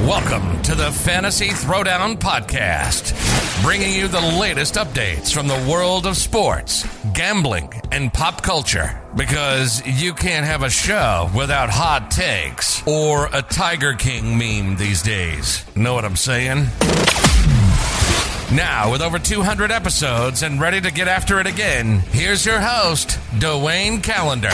Welcome to the Fantasy Throwdown Podcast, bringing you the latest updates from the world of sports, gambling, and pop culture. Because you can't have a show without hot takes or a Tiger King meme these days. Know what I'm saying? Now, with over 200 episodes and ready to get after it again, here's your host, Dwayne Callender.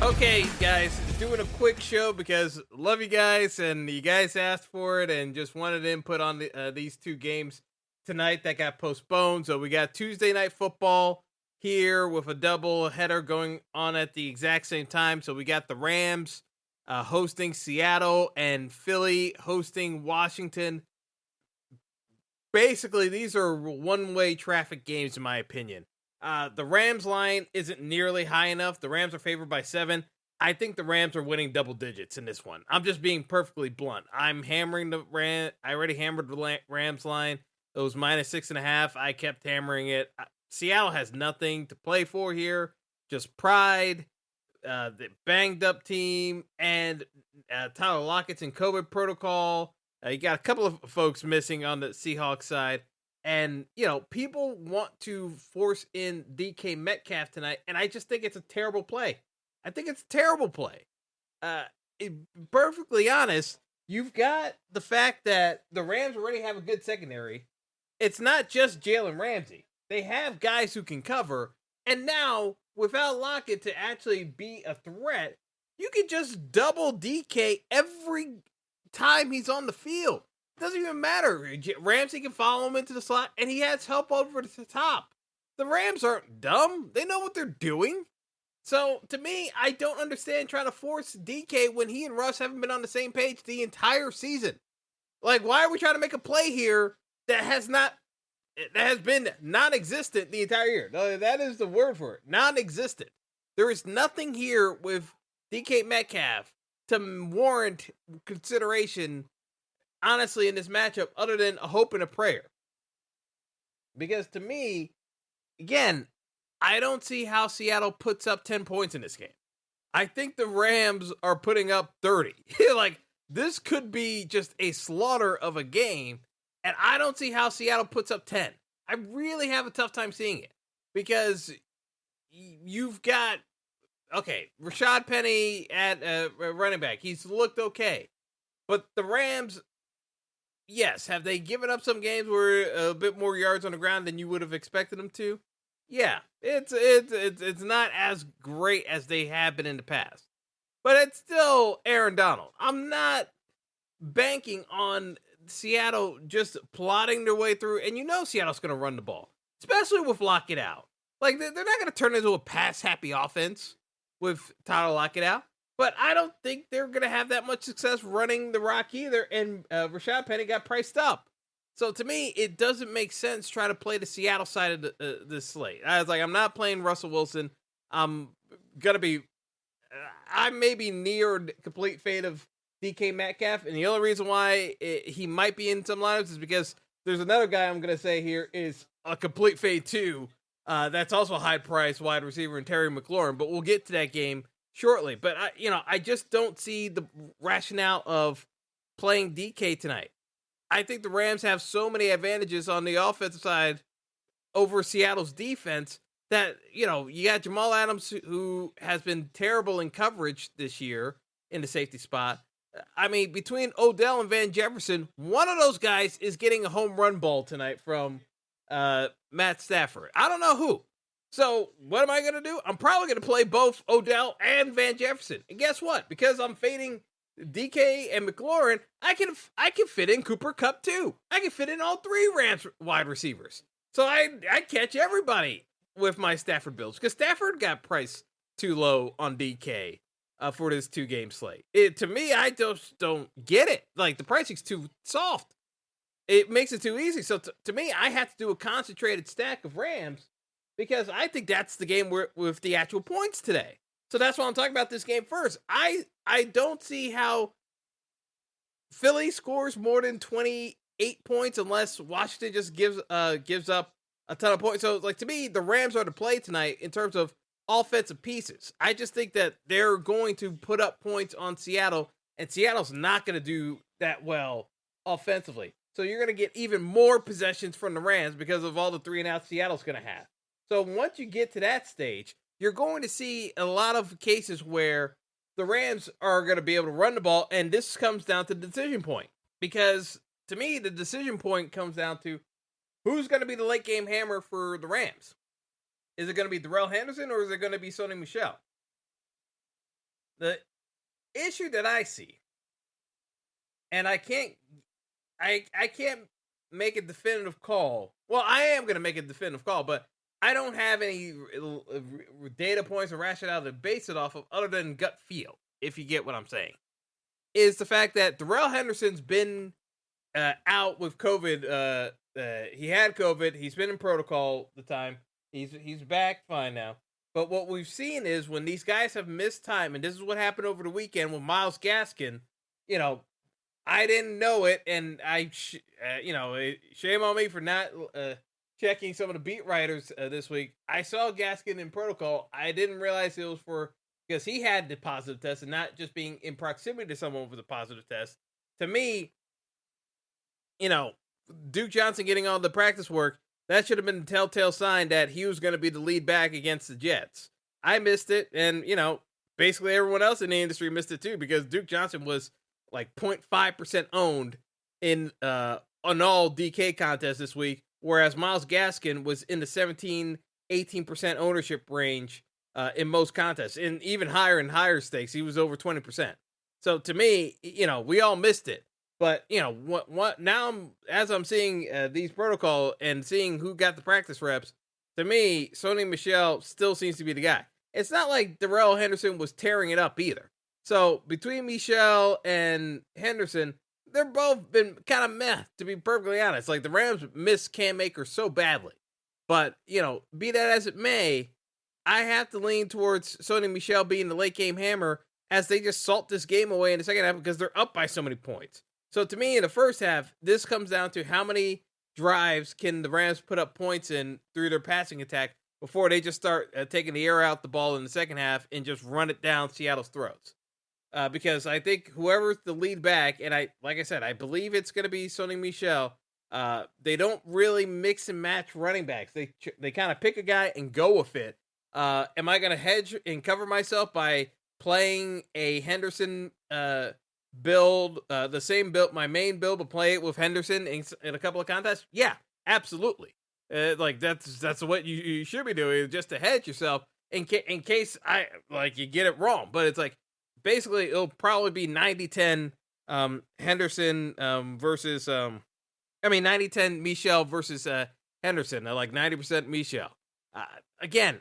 Okay, guys, doing a quick show because love you guys, and you guys asked for it and just wanted input on these two games tonight that got postponed. So we got Tuesday Night Football here with a double header going on at the exact same time. So we got the Rams hosting Seattle and Philly hosting Washington. Basically, these are one-way traffic games, in my opinion. The Rams line isn't nearly high enough. The Rams are favored by 7. I think the Rams are winning double digits in this one. I'm just being perfectly blunt. I'm hammering the Rams. I already hammered the Rams line. It was minus 6.5. I kept hammering it. Seattle has nothing to play for here. Just pride, the banged up team, and Tyler Lockett's in COVID protocol. You got a couple of folks missing on the Seahawks side. And, you know, people want to force in DK Metcalf tonight, and I just think it's a terrible play. I think it's a terrible play. Perfectly honest, you've got the fact that the Rams already have a good secondary. It's not just Jalen Ramsey. They have guys who can cover, and now, without Lockett to actually be a threat, you can just double DK every time he's on the field. Doesn't even matter. Ramsey can follow him into the slot, and he has help over the top. The Rams aren't dumb. They know what they're doing. So, to me, I don't understand trying to force DK when he and Russ haven't been on the same page the entire season. Like, why are we trying to make a play here that has been non-existent the entire year? No, that is the word for it. Non-existent. There is nothing here with DK Metcalf to warrant consideration, honestly, in this matchup, other than a hope and a prayer. Because to me, again, I don't see how Seattle puts up 10 points in this game. I think the Rams are putting up 30. Like, this could be just a slaughter of a game, and I don't see how Seattle puts up 10. I really have a tough time seeing it, because you've got, okay, Rashad Penny at running back. He's looked okay. But the Rams, yes, have they given up some games where a bit more yards on the ground than you would have expected them to? Yeah, it's not as great as they have been in the past. But it's still Aaron Donald. I'm not banking on Seattle just plodding their way through. And you know Seattle's going to run the ball, especially with Lockett out. Like, they're not going to turn into a pass-happy offense with Tyler Lockett out. But I don't think they're going to have that much success running the rock either. And Rashad Penny got priced up. So to me, it doesn't make sense trying to play the Seattle side of the slate. I was like, I'm not playing Russell Wilson. I may be near complete fade of DK Metcalf. And the only reason why he might be in some lineups is because there's another guy I'm going to say here is a complete fade too. That's also a high price wide receiver in Terry McLaurin, but we'll get to that game shortly. But I just don't see the rationale of playing DK tonight. I think the Rams have so many advantages on the offensive side over Seattle's defense that, you got Jamal Adams, who has been terrible in coverage this year in the safety spot. I mean, between Odell and Van Jefferson, one of those guys is getting a home run ball tonight from Matt Stafford. I don't know who. So what am I going to do? I'm probably going to play both Odell and Van Jefferson. And guess what? Because I'm fading DK and McLaurin, I can fit in Cooper Kupp too. I can fit in all 3 Rams wide receivers. So I catch everybody with my Stafford builds, because Stafford got priced too low on DK for this 2-game slate. To me, I just don't get it. Like, the pricing's too soft. It makes it too easy. So to me, I have to do a concentrated stack of Rams, because I think that's the game with the actual points today. So that's why I'm talking about this game first. I don't see how Philly scores more than 28 points unless Washington just gives up a ton of points. So, like, to me, the Rams are to play tonight in terms of offensive pieces. I just think that they're going to put up points on Seattle and Seattle's not going to do that well offensively. So you're going to get even more possessions from the Rams because of all the 3-and-outs Seattle's going to have. So once you get to that stage, you're going to see a lot of cases where the Rams are going to be able to run the ball, and this comes down to the decision point. Because to me, the decision point comes down to who's going to be the late game hammer for the Rams. Is it going to be Darrell Henderson or is it going to be Sony Michel? The issue that I see, and I can't make a definitive call. Well, I am going to make a definitive call, but I don't have any data points or rationale to base it off of other than gut feel, if you get what I'm saying. Is the fact that Darrell Henderson's been out with COVID. He had COVID. He's been in protocol the time. He's back fine now. But what we've seen is when these guys have missed time, and this is what happened over the weekend with Myles Gaskin, I didn't know it, and shame on me for not checking some of the beat writers this week. I saw Gaskin in protocol. I didn't realize it was because he had the positive test and not just being in proximity to someone with a positive test. To me, Duke Johnson getting all the practice work, that should have been the telltale sign that he was going to be the lead back against the Jets. I missed it, and, basically everyone else in the industry missed it too, because Duke Johnson was like 0.5% owned in on all DK contests this week, whereas Myles Gaskin was in the 17-18% ownership range in most contests, and even higher in higher stakes. He was over 20%. So to me, we all missed it. But, what now as I'm seeing these protocol and seeing who got the practice reps, to me, Sony Michel still seems to be the guy. It's not like Darrell Henderson was tearing it up either. So between Michel and Henderson, they're both been kind of meh, to be perfectly honest. Like, the Rams miss Cam Akers so badly. But, be that as it may, I have to lean towards Sony Michel being the late game hammer as they just salt this game away in the second half because they're up by so many points. So to me, in the first half, this comes down to how many drives can the Rams put up points in through their passing attack before they just start taking the air out the ball in the second half and just run it down Seattle's throats. Because I think whoever's the lead back, and like I said, I believe it's going to be Sony Michel. They don't really mix and match running backs. They kind of pick a guy and go with it. Am I going to hedge and cover myself by playing a Henderson build, the same build, my main build, but play it with Henderson in a couple of contests? Yeah, absolutely. That's what you should be doing, just to hedge yourself in case you get it wrong. But it's like, basically it'll probably be 90-10 Henderson versus 90-10 Michel versus Henderson, like 90% Michel. Again,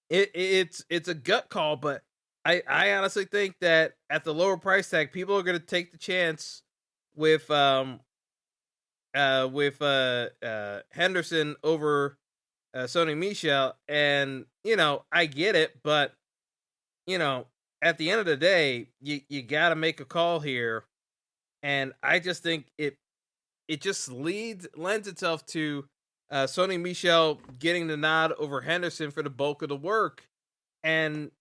it's a gut call, but I honestly think that at the lower price tag, people are going to take the chance with Henderson over Sony Michel, and I get it, but at the end of the day, you got to make a call here, and I just think it just lends itself to Sony Michel getting the nod over Henderson for the bulk of the work. And,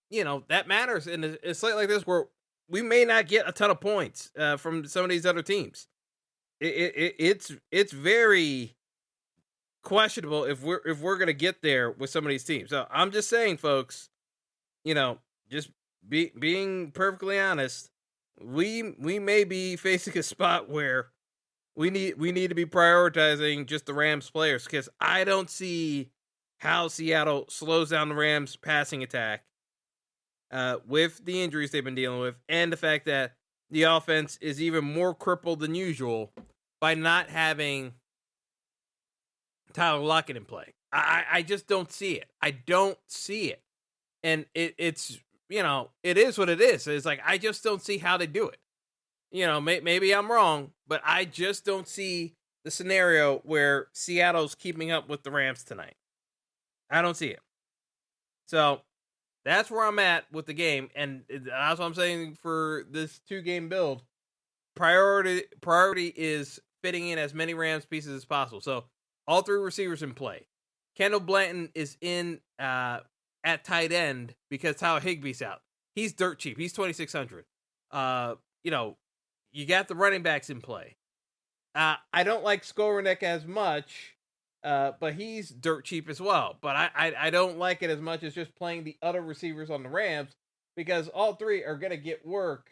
that matters in a slate like this where we may not get a ton of points from some of these other teams. It's very questionable if we're going to get there with some of these teams. So I'm just saying, folks, just being perfectly honest, we may be facing a spot where we need to be prioritizing just the Rams players, because I don't see how Seattle slows down the Rams passing attack with the injuries they've been dealing with, and the fact that the offense is even more crippled than usual by not having Tyler Lockett in play. I just don't see it. I don't see it. And it's it is what it is. It's like, I just don't see how they do it. Maybe I'm wrong, but I just don't see the scenario where Seattle's keeping up with the Rams tonight. I don't see it. So that's where I'm at with the game, and that's what I'm saying for this 2-game build. Priority is fitting in as many Rams pieces as possible. So all 3 receivers in play. Kendall Blanton is in at tight end because Tyler Higbee's out. He's dirt cheap. He's $2,600. You know, you got the running backs in play. I don't like Skowronek as much, but he's dirt cheap as well. But I don't like it as much as just playing the other receivers on the Rams, because all three are going to get work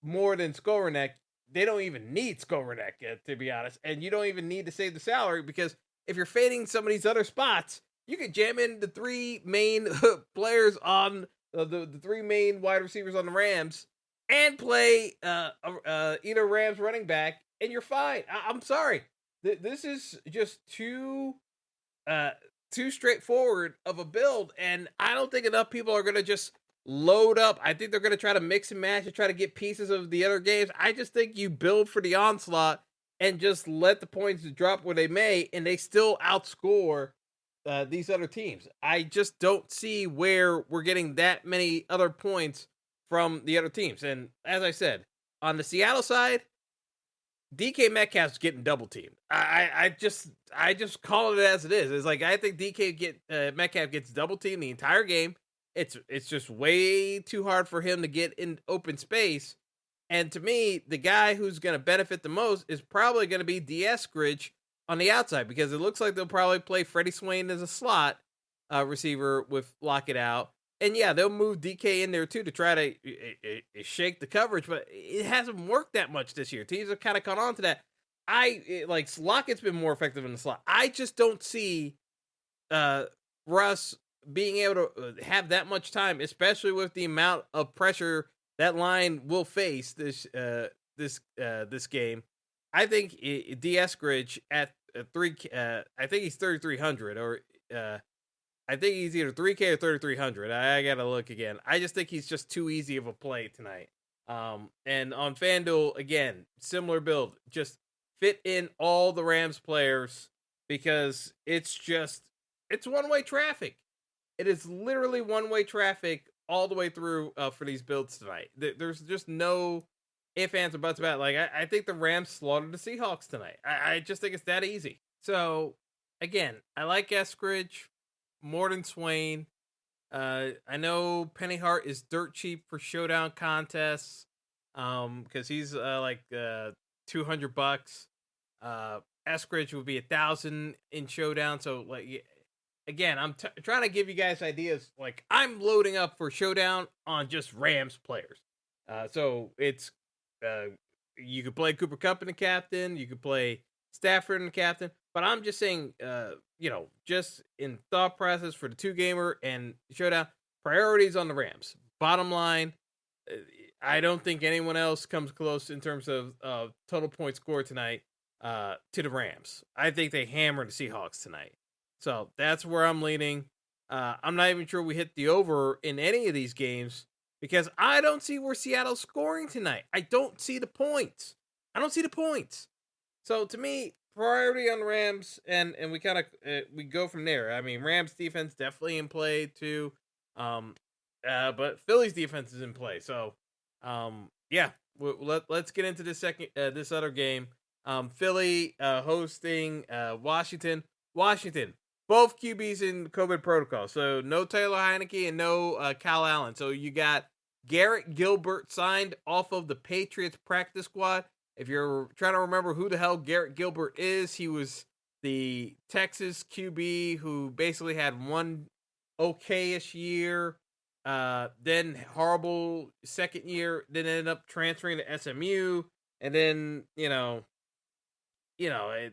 more than Skowronek. They don't even need Skowronek, to be honest. And you don't even need to save the salary, because if you're fading some of these other spots, you could jam in the three main players on the three main wide receivers on the Rams and play either Rams running back, and you're fine. I'm sorry. This is just too straightforward of a build, and I don't think enough people are going to just load up. I think they're going to try to mix and match and try to get pieces of the other games. I just think you build for the onslaught and just let the points drop where they may, and they still outscore these other teams. I just don't see where we're getting that many other points from the other teams. And as I said, on the Seattle side, DK Metcalf's getting double teamed. I just call it as it is. It's like, I think Metcalf gets double teamed the entire game. It's just way too hard for him to get in open space. And to me, the guy who's going to benefit the most is probably going to be Eskridge on the outside, because it looks like they'll probably play Freddie Swain as a slot receiver with Lockett out. And yeah, they'll move DK in there too to try to shake the coverage, but it hasn't worked that much this year. Teams have kind of caught on to that. Like Lockett's been more effective in the slot. I just don't see Russ being able to have that much time, especially with the amount of pressure that line will face this game. I think Eskridge at I think he's 3,300, or I think he's either 3K or 3,300. I gotta look again. I just think he's just too easy of a play tonight. And on FanDuel, again, similar build. Just fit in all the Rams players, because it's one-way traffic. It is literally one-way traffic all the way through for these builds tonight. There's just no ifs, ands, or buts about it. Like, I think the Rams slaughtered the Seahawks tonight. I just think it's that easy. So, again, I like Eskridge more than Swain. I know Penny Hart is dirt cheap for showdown contests, because he's like $200. Eskridge would be $1,000 in showdown. So, like, again, I'm trying to give you guys ideas. Like, I'm loading up for showdown on just Rams players. So it's you could play Cooper Kupp in the captain, you could play Stafford in the captain, but I'm just saying, just in thought process for the 2-gamer and showdown, priorities on the Rams. Bottom line, I don't think anyone else comes close in terms of total points scored tonight to the Rams. I think they hammered the Seahawks tonight. So that's where I'm leaning. I'm not even sure we hit the over in any of these games, because I don't see where Seattle's scoring tonight. I don't see the points. So to me, priority on the Rams, and we kind of we go from there. I mean, Rams defense definitely in play too, but Philly's defense is in play. So yeah, let's get into this other game. Philly hosting Washington. Both QBs in COVID protocol. So no Taylor Heineke and no Kyle Allen. So you got Garrett Gilbert signed off of the Patriots practice squad. If you're trying to remember who the hell Garrett Gilbert is, he was the Texas QB who basically had one okay-ish year, then horrible second year, then ended up transferring to SMU, and then,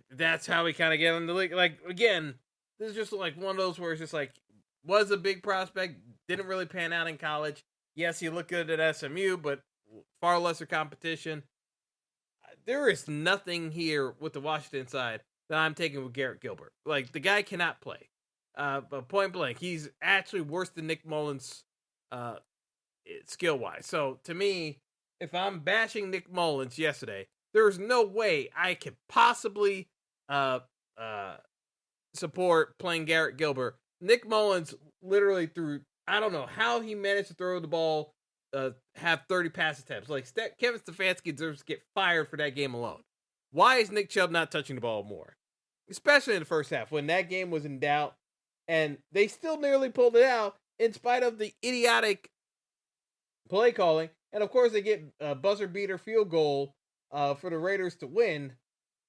that's how we kind of get in the league. Like, again, this is just like one of those where it's just like, was a big prospect, didn't really pan out in college. Yes, he looked good at SMU, but far lesser competition. There is nothing here with the Washington side that I'm taking with Garrett Gilbert. Like, the guy cannot play. But point blank, he's actually worse than Nick Mullins skill-wise. So, to me, if I'm bashing Nick Mullins yesterday, there's no way I could possibly support playing Garrett Gilbert. Nick Mullins literally threw, I don't know how he managed to throw the ball, have 30 pass attempts. Like, Kevin Stefanski deserves to get fired for that game alone. Why is Nick Chubb not touching the ball more? Especially in the first half, when that game was in doubt, and they still nearly pulled it out in spite of the idiotic play calling And of course, they get a buzzer beater field goal for the Raiders to win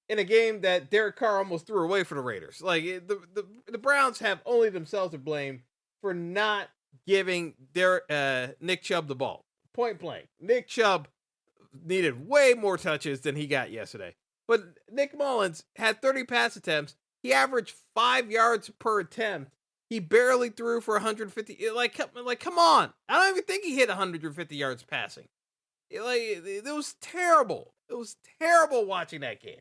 in a game that Derek Carr almost threw away for the Raiders. Like the Browns have only themselves to blame for not giving Nick Chubb the ball. Point blank. Nick Chubb needed way more touches than he got yesterday. But Nick Mullins had 30 pass attempts. He averaged 5 yards per attempt. He barely threw for 150. Come on. I don't even think he hit 150 yards passing. It was terrible. It was terrible watching that game.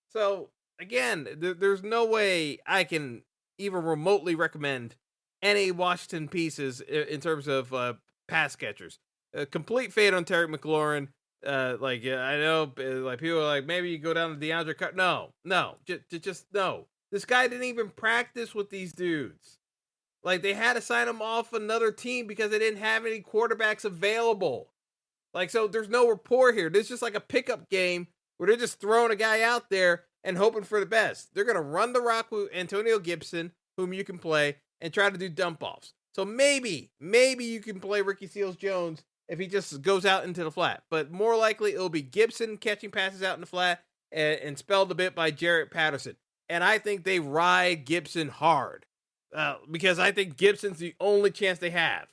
So, again, there's no way I can even remotely recommend any Washington pieces in terms of pass catchers. Complete fade on Terry McLaurin. I know, people are like, maybe you go down to DeAndre Carter. No, just no. This guy didn't even practice with these dudes. Like, they had to sign him off another team because they didn't have any quarterbacks available. Like, so there's no rapport here. This is just like a pickup game where they're just throwing a guy out there and hoping for the best. They're going to run the rock with Antonio Gibson, whom you can play, and try to do dump offs. So maybe you can play Ricky Seals-Jones if he just goes out into the flat. But more likely, it'll be Gibson catching passes out in the flat and spelled a bit by Jarrett Patterson. And I think they ride Gibson hard because I think Gibson's the only chance they have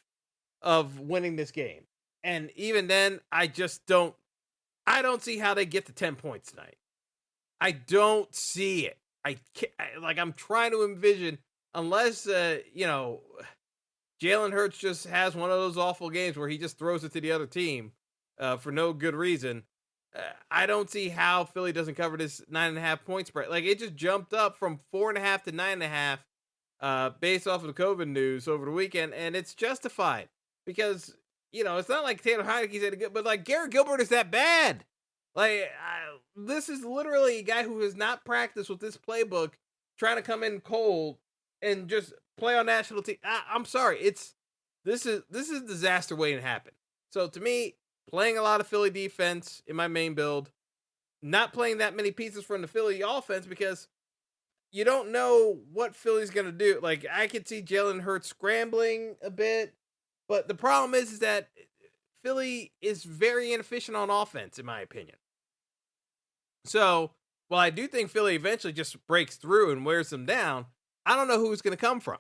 of winning this game. And even then, I don't see how they get to 10 points tonight. I don't see it. I'm trying to envision, unless, Jalen Hurts just has one of those awful games where he just throws it to the other team for no good reason. I don't see how Philly doesn't cover this 9.5 point spread. Like, it just jumped up from 4.5 to 9.5 based off of the COVID news over the weekend, and it's justified because, it's not like Taylor Heineke's that good, but like Garrett Gilbert is that bad. This is literally a guy who has not practiced with this playbook, trying to come in cold and just play on national team. I'm sorry, this is a disaster waiting to happen. So to me, playing a lot of Philly defense in my main build, not playing that many pieces from the Philly offense because you don't know what Philly's gonna do. Like, I could see Jalen Hurts scrambling a bit, but the problem is that Philly is very inefficient on offense, in my opinion. So, while I do think Philly eventually just breaks through and wears them down, I don't know who it's going to come from.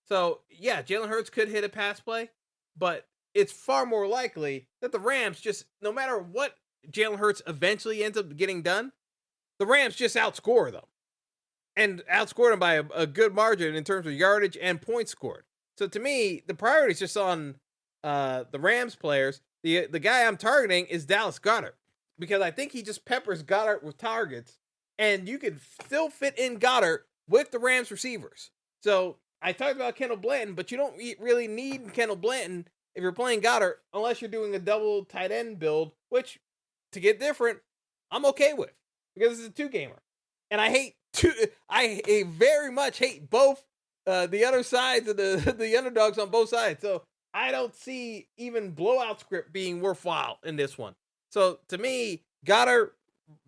So, yeah, Jalen Hurts could hit a pass play, but it's far more likely that the Rams just, no matter what Jalen Hurts eventually ends up getting done, the Rams just outscore them. And outscore them by a good margin in terms of yardage and points scored. So, to me, the priority is just on the Rams players. The guy I'm targeting is Dallas Goedert, because I think he just peppers Goddard with targets, and you can still fit in Goddard with the Rams receivers. So I talked about Kendall Blanton, but you don't really need Kendall Blanton if you're playing Goddard, unless you're doing a double tight end build, which, to get different, I'm okay with, because it's a 2-gamer. And I very much hate both the other sides of the underdogs on both sides. So I don't see even blowout script being worthwhile in this one. So to me, Goddard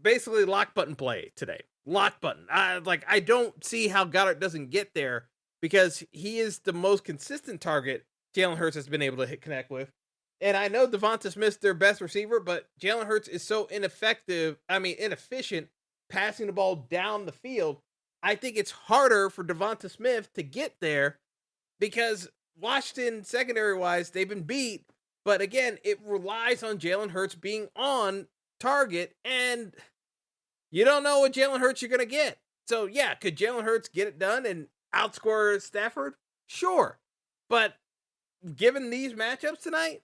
basically lock button play today. Lock button. I don't see how Goddard doesn't get there, because he is the most consistent target Jalen Hurts has been able to connect with. And I know Devonta Smith's their best receiver, but Jalen Hurts is so inefficient passing the ball down the field. I think it's harder for Devonta Smith to get there because Washington, secondary-wise, they've been beat. But again, it relies on Jalen Hurts being on target, and you don't know what Jalen Hurts you're going to get. So, yeah, could Jalen Hurts get it done and outscore Stafford? Sure. But given these matchups tonight,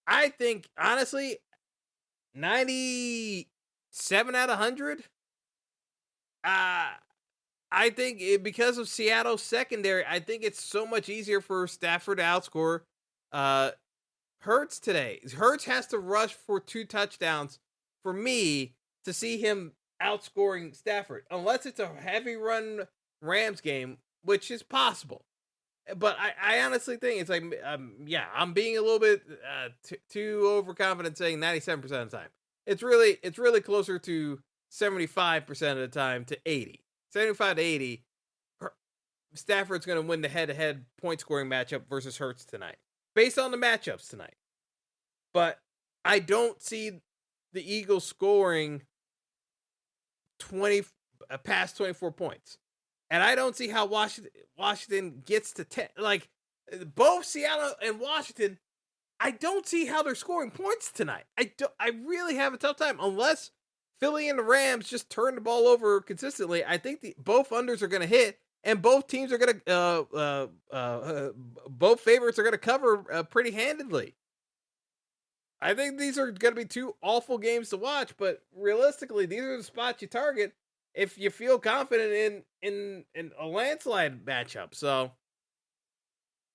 I think, honestly, 97 out of 100, I think because of Seattle's secondary, I think it's so much easier for Stafford to outscore Hurts today. Hurts has to rush for 2 touchdowns for me to see him outscoring Stafford, unless it's a heavy run Rams game, which is possible. But I honestly think it's like, I'm being a little bit too overconfident saying 97% of the time. It's really closer to 75% of the time to 80. 75 to 80, Stafford's going to win the head-to-head point-scoring matchup versus Hurts tonight, based on the matchups tonight. But I don't see the Eagles scoring past 24 points. And I don't see how Washington gets to 10. Like, both Seattle and Washington, I don't see how they're scoring points tonight. I really have a tough time unless Philly and the Rams just turn the ball over consistently. I think both unders are going to hit, and both teams are going to both favorites are going to cover pretty handedly. I think these are going to be two awful games to watch, but realistically, these are the spots you target if you feel confident in a landslide matchup. So,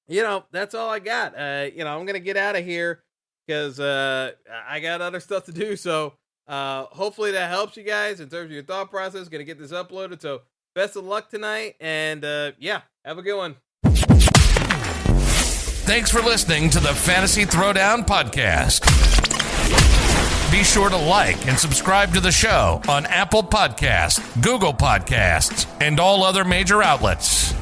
that's all I got. I'm going to get out of here because I got other stuff to do. So hopefully that helps you guys in terms of your thought process. Going to get this uploaded. So best of luck tonight. And have a good one. Thanks for listening to the Fantasy Throwdown Podcast. Be sure to like and subscribe to the show on Apple Podcasts, Google Podcasts, and all other major outlets.